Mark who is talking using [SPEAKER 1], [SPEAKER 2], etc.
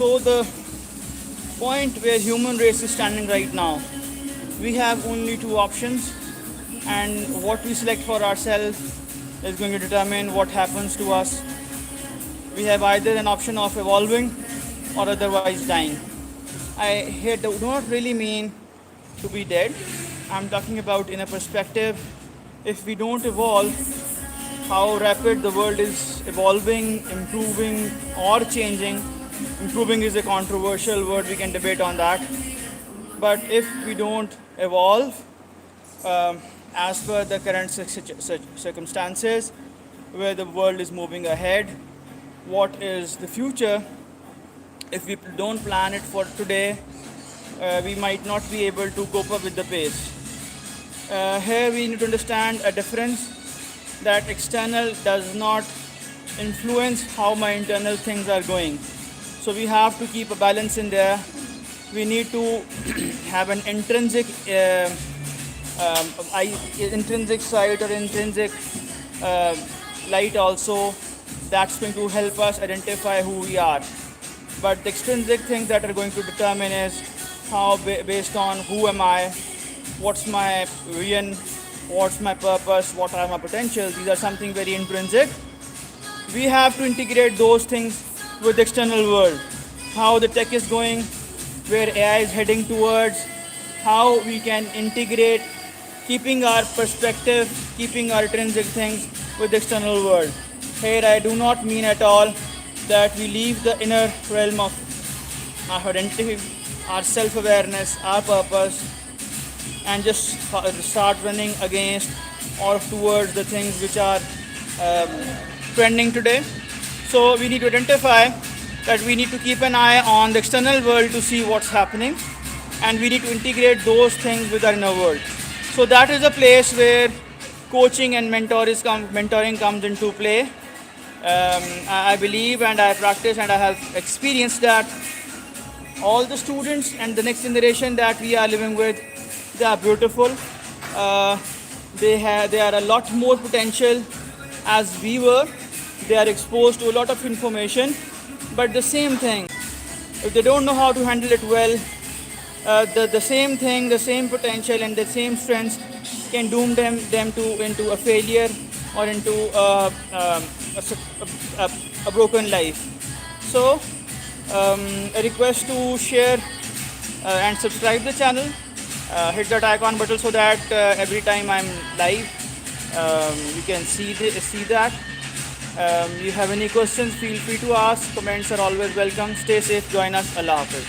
[SPEAKER 1] So the point where human race is standing right now, we have only two options, and what we select for ourselves is going to determine what happens to us. We have either an option of evolving or otherwise dying. I here do not really mean to be dead. I'm talking about in a perspective, if we don't evolve, how rapid the world is evolving, improving, or changing. Improving is a controversial word, we can debate on that. But if we don't evolve as per the current circumstances, where the world is moving ahead, what is the future, if we don't plan it for today, we might not be able to cope up with the pace. Here we need to understand a difference that external does not influence how my internal things are going. So we have to keep a balance in there. We need to have an intrinsic intrinsic side or intrinsic light also, that's going to help us identify who we are. But the extrinsic things that are going to determine is how based on who am I, what's my vision, what's my purpose, what are my potentials. These are something very intrinsic. We have to integrate those things with the external world, how the tech is going, where AI is heading towards, how we can integrate, keeping our perspective, keeping our intrinsic things with the external world. Here I do not mean at all that we leave the inner realm of our identity, our self-awareness, our purpose, and just start running against or towards the things which are trending today. So we need to identify that we need to keep an eye on the external world to see what's happening, and we need to integrate those things with our inner world. So that is a place where coaching and mentoring comes into play. I believe and I practice and I have experienced that all the students and the next generation that we are living with, they are beautiful. They are a lot more potential as we were. They are exposed to a lot of information, but the same thing, if they don't know how to handle it well, the same thing, the same potential and the same strengths can doom them to into a failure or into a broken life. So a request to share and subscribe the channel, hit that icon button so that every time I'm live you can see that. You have any questions, feel free to ask. Comments are always welcome. Stay safe, join us. Allah Hafiz.